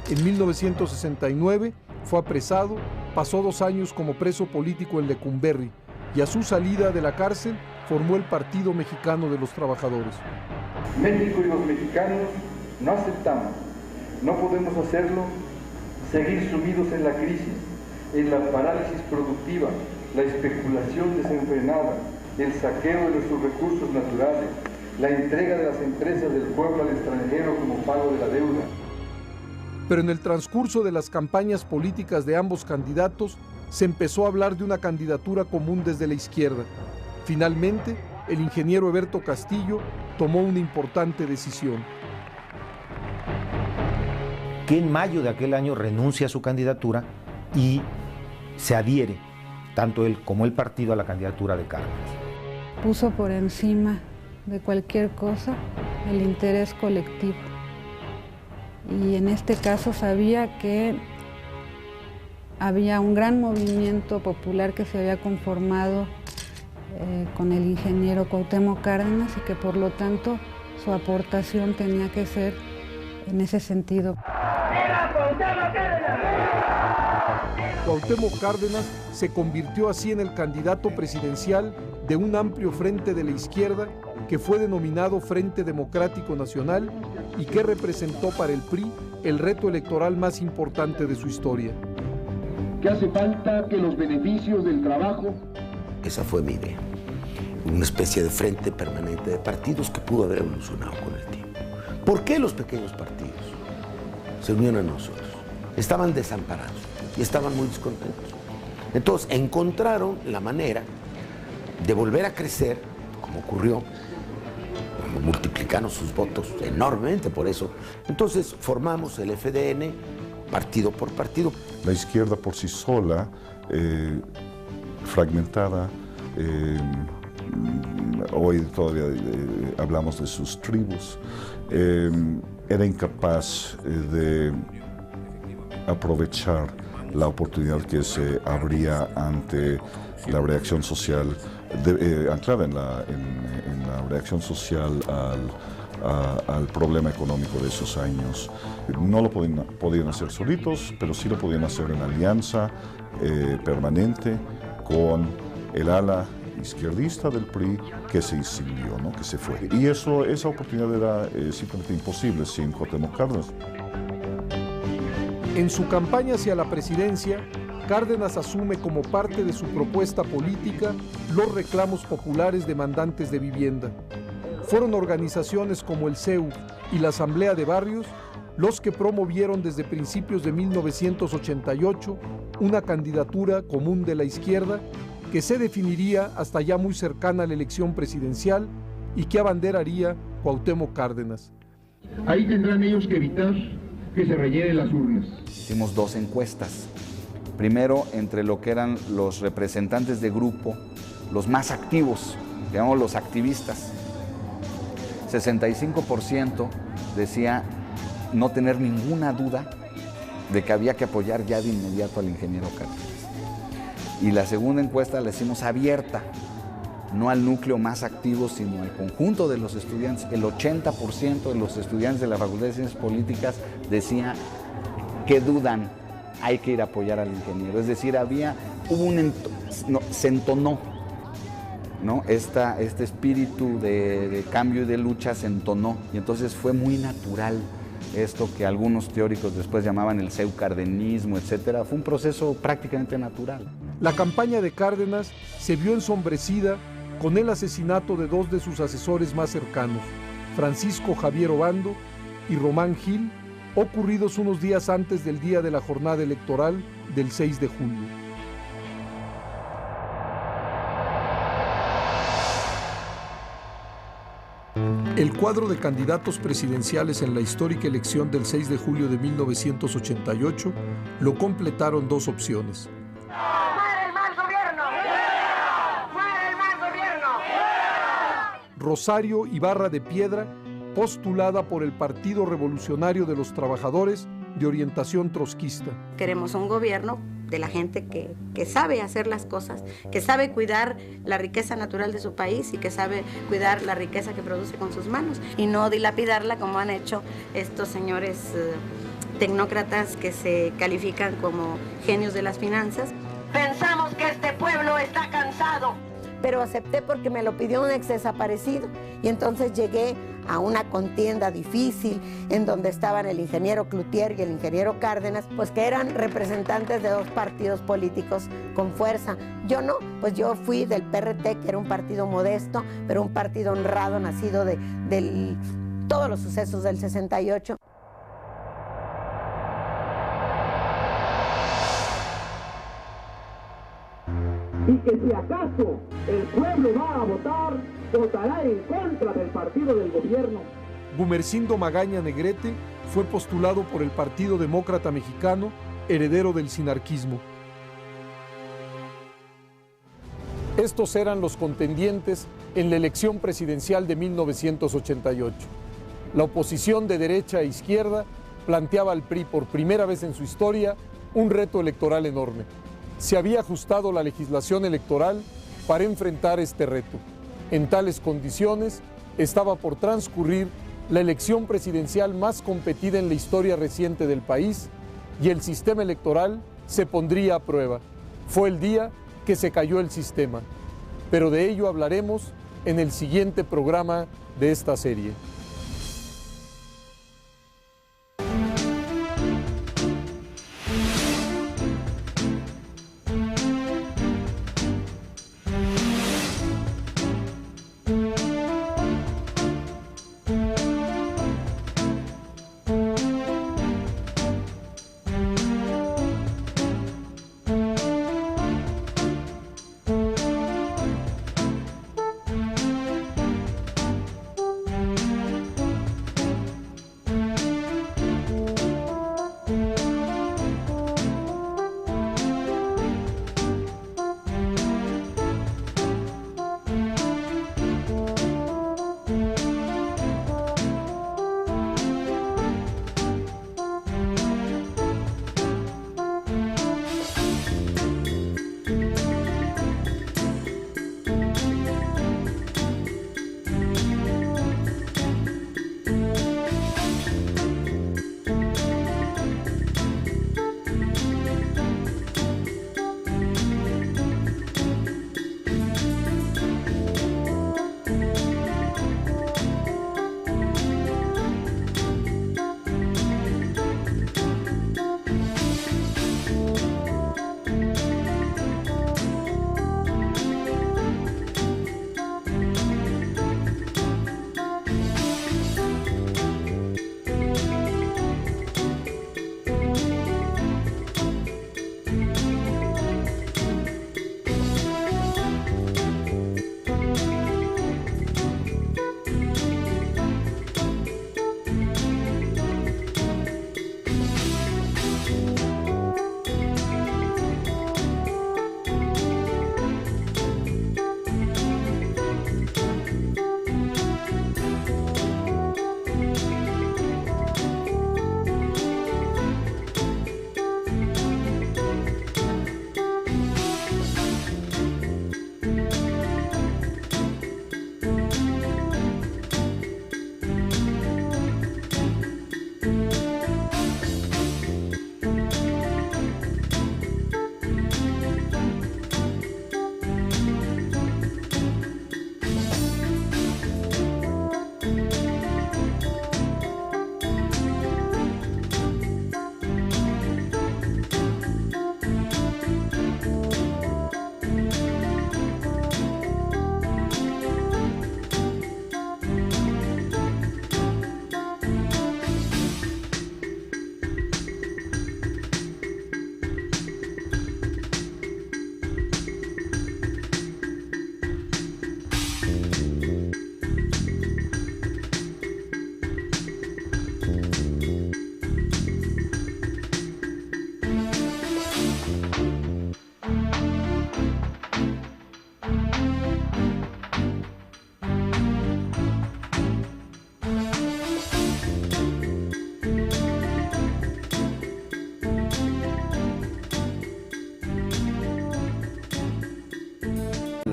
En 1969 fue apresado, pasó 2 años como preso político en Lecumberri y a su salida de la cárcel formó el Partido Mexicano de los Trabajadores. México y los mexicanos no aceptamos, no podemos hacerlo, seguir sumidos en la crisis, en la parálisis productiva, la especulación desenfrenada, el saqueo de nuestros recursos naturales, la entrega de las empresas del pueblo al extranjero como pago de la deuda. Pero en el transcurso de las campañas políticas de ambos candidatos, se empezó a hablar de una candidatura común desde la izquierda. Finalmente, el ingeniero Eberto Castillo tomó una importante decisión. Que en mayo de aquel año renuncia a su candidatura y se adhiere, tanto él como el partido, a la candidatura de Cárdenas. Puso por encima de cualquier cosa el interés colectivo. Y en este caso sabía que había un gran movimiento popular que se había conformado con el ingeniero Cuauhtémoc Cárdenas y que por lo tanto su aportación tenía que ser en ese sentido. Cuauhtémoc Cárdenas se convirtió así en el candidato presidencial de un amplio frente de la izquierda que fue denominado Frente Democrático Nacional y que representó para el PRI el reto electoral más importante de su historia. Que hace falta que los beneficios del trabajo... Esa fue mi idea, una especie de frente permanente de partidos que pudo haber evolucionado con el tiempo. ¿Por qué los pequeños partidos se unieron a nosotros? Estaban desamparados y estaban muy descontentos. Entonces encontraron la manera de volver a crecer, como ocurrió, multiplicaron sus votos enormemente por eso. Entonces formamos el FDN partido por partido. La izquierda por sí sola, fragmentada, hoy todavía hablamos de sus tribus, era incapaz de aprovechar la oportunidad que se abría ante la reacción social, anclada en la reacción social al problema económico de esos años. No lo podían hacer solitos, pero sí lo podían hacer en alianza permanente con el ala izquierdista del PRI que se exilió, ¿no? Que se fue. Y esa oportunidad era simplemente imposible sin Cuauhtémoc Cárdenas. En su campaña hacia la presidencia, Cárdenas asume como parte de su propuesta política los reclamos populares demandantes de vivienda. Fueron organizaciones como el CEU y la Asamblea de Barrios los que promovieron desde principios de 1988 una candidatura común de la izquierda que se definiría hasta ya muy cercana a la elección presidencial y que abanderaría Cuauhtémoc Cárdenas. Ahí tendrán ellos que evitar que se rellenen las urnas. Hicimos 2 encuestas. Primero, entre lo que eran los representantes de grupo, los más activos, digamos los activistas. 65% decía no tener ninguna duda de que había que apoyar ya de inmediato al ingeniero Cárdenas. Y la segunda encuesta la hicimos abierta, no al núcleo más activo, sino al conjunto de los estudiantes. El 80% de los estudiantes de la Facultad de Ciencias Políticas decía que dudan, hay que ir a apoyar al ingeniero. Es decir, se entonó, ¿no? Este espíritu de cambio y de lucha se entonó. Y entonces fue muy natural esto que algunos teóricos después llamaban el pseucardenismo, etcétera. Fue un proceso prácticamente natural. La campaña de Cárdenas se vio ensombrecida con el asesinato de 2 de sus asesores más cercanos, Francisco Javier Obando y Román Gil, ocurridos unos días antes del día de la jornada electoral del 6 de julio. El cuadro de candidatos presidenciales en la histórica elección del 6 de julio de 1988 lo completaron 2 opciones. ¡Fuera el mal gobierno! ¡Fuera el mal gobierno! Rosario Ibarra de Piedra, postulada por el Partido Revolucionario de los Trabajadores de orientación trotskista. Queremos un gobierno de la gente que sabe hacer las cosas, que sabe cuidar la riqueza natural de su país y que sabe cuidar la riqueza que produce con sus manos y no dilapidarla como han hecho estos señores tecnócratas que se califican como genios de las finanzas. Pensamos que este pueblo está cansado. Pero acepté porque me lo pidió un ex desaparecido y entonces llegué a una contienda difícil en donde estaban el ingeniero Cloutier y el ingeniero Cárdenas, pues que eran representantes de 2 partidos políticos con fuerza. Yo no, pues yo fui del PRT, que era un partido modesto, pero un partido honrado, nacido de todos los sucesos del 68. Y que si acaso el pueblo va a votar, votará en contra del partido del gobierno. Gumersindo Magaña Negrete fue postulado por el Partido Demócrata Mexicano, heredero del sinarquismo. Estos eran los contendientes en la elección presidencial de 1988. La oposición de derecha e izquierda planteaba al PRI por primera vez en su historia un reto electoral enorme. Se había ajustado la legislación electoral para enfrentar este reto. En tales condiciones, estaba por transcurrir la elección presidencial más competida en la historia reciente del país y el sistema electoral se pondría a prueba. Fue el día que se cayó el sistema, pero de ello hablaremos en el siguiente programa de esta serie.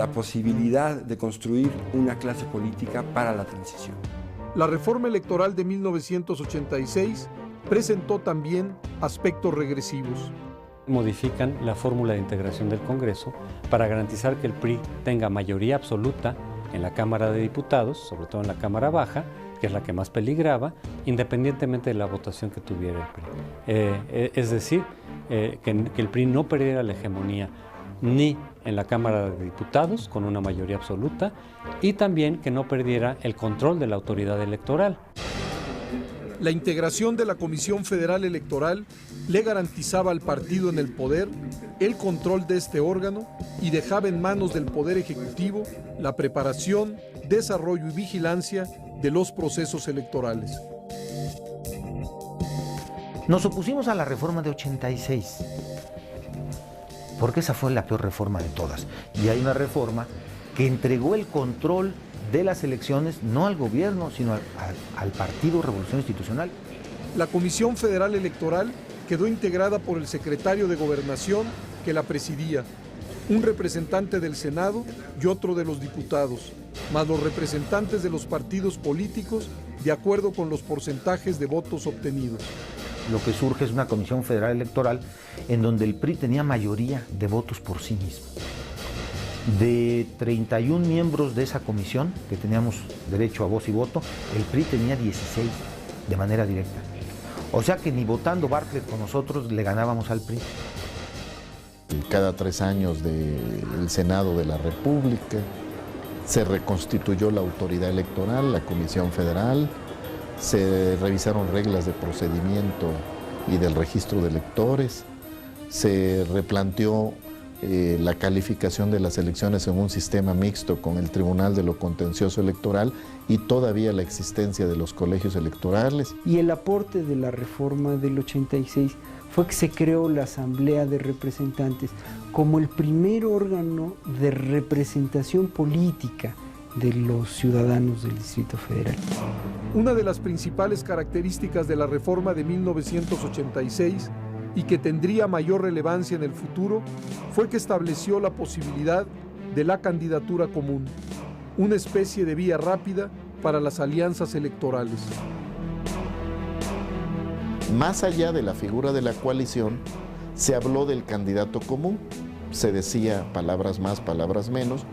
la posibilidad de construir una clase política para la transición. La reforma electoral de 1986 presentó también aspectos regresivos. Modifican la fórmula de integración del Congreso para garantizar que el PRI tenga mayoría absoluta en la Cámara de Diputados, sobre todo en la Cámara Baja, que es la que más peligraba, independientemente de la votación que tuviera el PRI. Es decir, que el PRI no perdiera la hegemonía ni en la Cámara de Diputados con una mayoría absoluta y también que no perdiera el control de la autoridad electoral. La integración de la Comisión Federal Electoral le garantizaba al partido en el poder el control de este órgano y dejaba en manos del Poder Ejecutivo la preparación, desarrollo y vigilancia de los procesos electorales. Nos opusimos a la reforma de 86, porque esa fue la peor reforma de todas. Y hay una reforma que entregó el control de las elecciones no al gobierno, sino al Partido Revolución Institucional. La Comisión Federal Electoral quedó integrada por el secretario de Gobernación, que la presidía, un representante del Senado y otro de los diputados, más los representantes de los partidos políticos de acuerdo con los porcentajes de votos obtenidos. Lo que surge es una Comisión Federal Electoral en donde el PRI tenía mayoría de votos por sí mismo. De 31 miembros de esa comisión, que teníamos derecho a voz y voto, el PRI tenía 16 de manera directa. O sea que ni votando Bartlett con nosotros le ganábamos al PRI. Cada 3 años del Senado de la República se reconstituyó la autoridad electoral, la Comisión Federal, se revisaron reglas de procedimiento y del registro de electores, se replanteó la calificación de las elecciones en un sistema mixto con el Tribunal de lo Contencioso Electoral y todavía la existencia de los colegios electorales. Y el aporte de la reforma del 86 fue que se creó la Asamblea de Representantes como el primer órgano de representación política de los ciudadanos del Distrito Federal. Una de las principales características de la reforma de 1986 y que tendría mayor relevancia en el futuro fue que estableció la posibilidad de la candidatura común, una especie de vía rápida para las alianzas electorales. Más allá de la figura de la coalición, se habló del candidato común. Se decía, palabras más, palabras menos,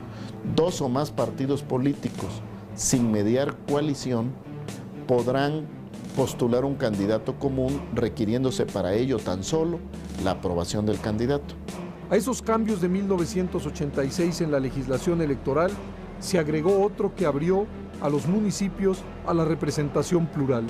2 o más partidos políticos sin mediar coalición podrán postular un candidato común requiriéndose para ello tan solo la aprobación del candidato. A esos cambios de 1986 en la legislación electoral se agregó otro que abrió a los municipios a la representación plural.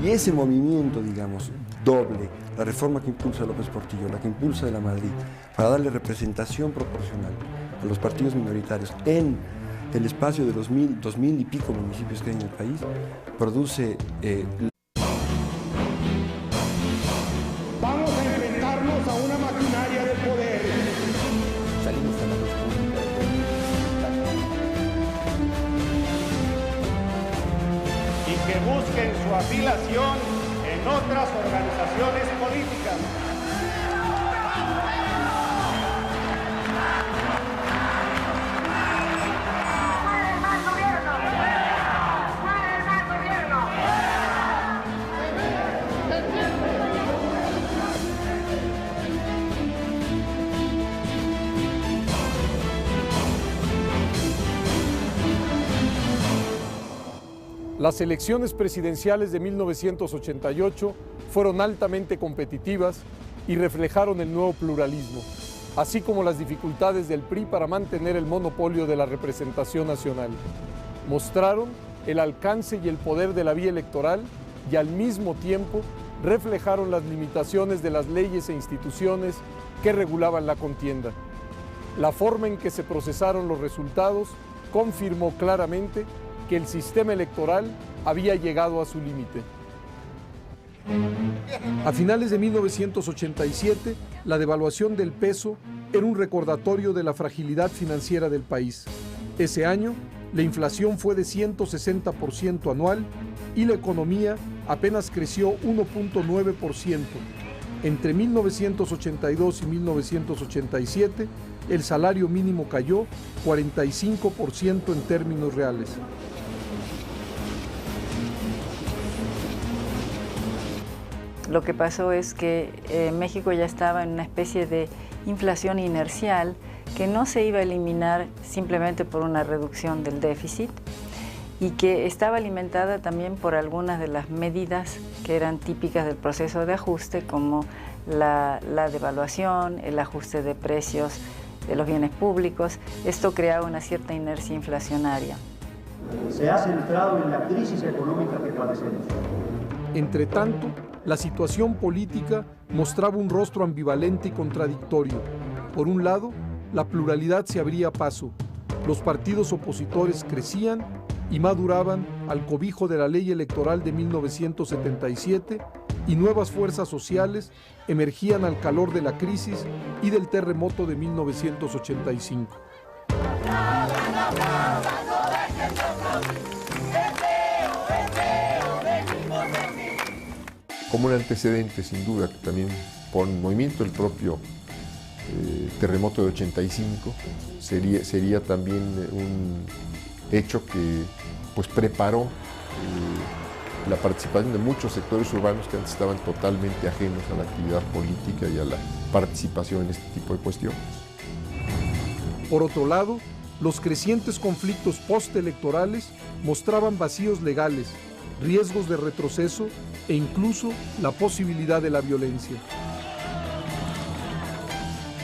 Y ese movimiento, digamos, doble, la reforma que impulsa López Portillo, la que impulsa de la Madrid, para darle representación proporcional a los partidos minoritarios en el espacio de los 2000 y pico municipios que hay en el país, produce... Vamos a enfrentarnos a una maquinaria del poder. Salimos a la luz pública. Y que busquen su afiliación en otras organizaciones políticas. Las elecciones presidenciales de 1988 fueron altamente competitivas y reflejaron el nuevo pluralismo, así como las dificultades del PRI para mantener el monopolio de la representación nacional. Mostraron el alcance y el poder de la vía electoral y al mismo tiempo reflejaron las limitaciones de las leyes e instituciones que regulaban la contienda. La forma en que se procesaron los resultados confirmó claramente que el sistema electoral había llegado a su límite. A finales de 1987, la devaluación del peso era un recordatorio de la fragilidad financiera del país. Ese año, la inflación fue de 160% anual y la economía apenas creció 1.9%. Entre 1982 y 1987, el salario mínimo cayó 45% en términos reales. Lo que pasó es que México ya estaba en una especie de inflación inercial que no se iba a eliminar simplemente por una reducción del déficit y que estaba alimentada también por algunas de las medidas que eran típicas del proceso de ajuste, como la devaluación, el ajuste de precios de los bienes públicos. Esto creaba una cierta inercia inflacionaria. Se ha centrado en la crisis económica que padecemos. Entre tanto, la situación política mostraba un rostro ambivalente y contradictorio. Por un lado, la pluralidad se abría paso, los partidos opositores crecían y maduraban al cobijo de la ley electoral de 1977 y nuevas fuerzas sociales emergían al calor de la crisis y del terremoto de 1985. Como un antecedente, sin duda, que también pone en movimiento el propio terremoto de 85, sería también un hecho que pues, preparó la participación de muchos sectores urbanos que antes estaban totalmente ajenos a la actividad política y a la participación en este tipo de cuestiones. Por otro lado, los crecientes conflictos postelectorales mostraban vacíos legales, riesgos de retroceso e incluso la posibilidad de la violencia.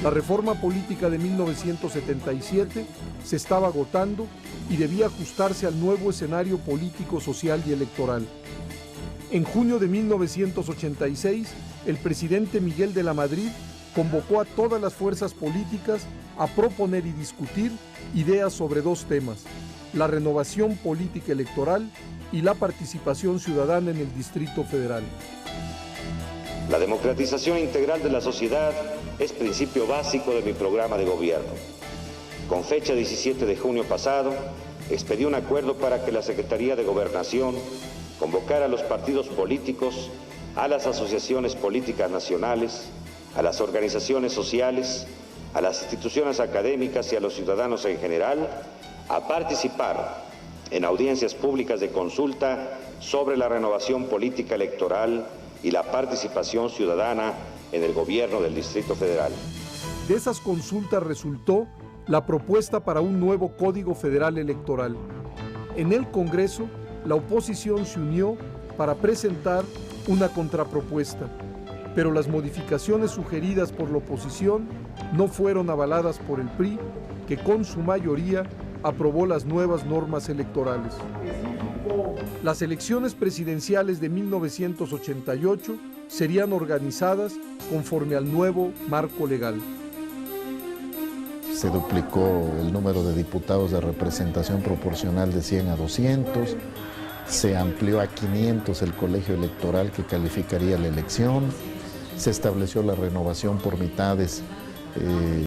La reforma política de 1977 se estaba agotando y debía ajustarse al nuevo escenario político, social y electoral. En junio de 1986, el presidente Miguel de la Madrid convocó a todas las fuerzas políticas a proponer y discutir ideas sobre dos temas: la renovación política electoral y la participación ciudadana en el Distrito Federal. La democratización integral de la sociedad es principio básico de mi programa de gobierno. Con fecha 17 de junio pasado, expedí un acuerdo para que la Secretaría de Gobernación convocara a los partidos políticos, a las asociaciones políticas nacionales, a las organizaciones sociales, a las instituciones académicas y a los ciudadanos en general a participar en audiencias públicas de consulta sobre la renovación política electoral y la participación ciudadana en el gobierno del Distrito Federal. De esas consultas resultó la propuesta para un nuevo Código Federal Electoral. En el Congreso, la oposición se unió para presentar una contrapropuesta, pero las modificaciones sugeridas por la oposición no fueron avaladas por el PRI, que con su mayoría aprobó las nuevas normas electorales. Las elecciones presidenciales de 1988 serían organizadas conforme al nuevo marco legal. Se duplicó el número de diputados de representación proporcional de 100 a 200, se amplió a 500 el colegio electoral que calificaría la elección, se estableció la renovación por mitades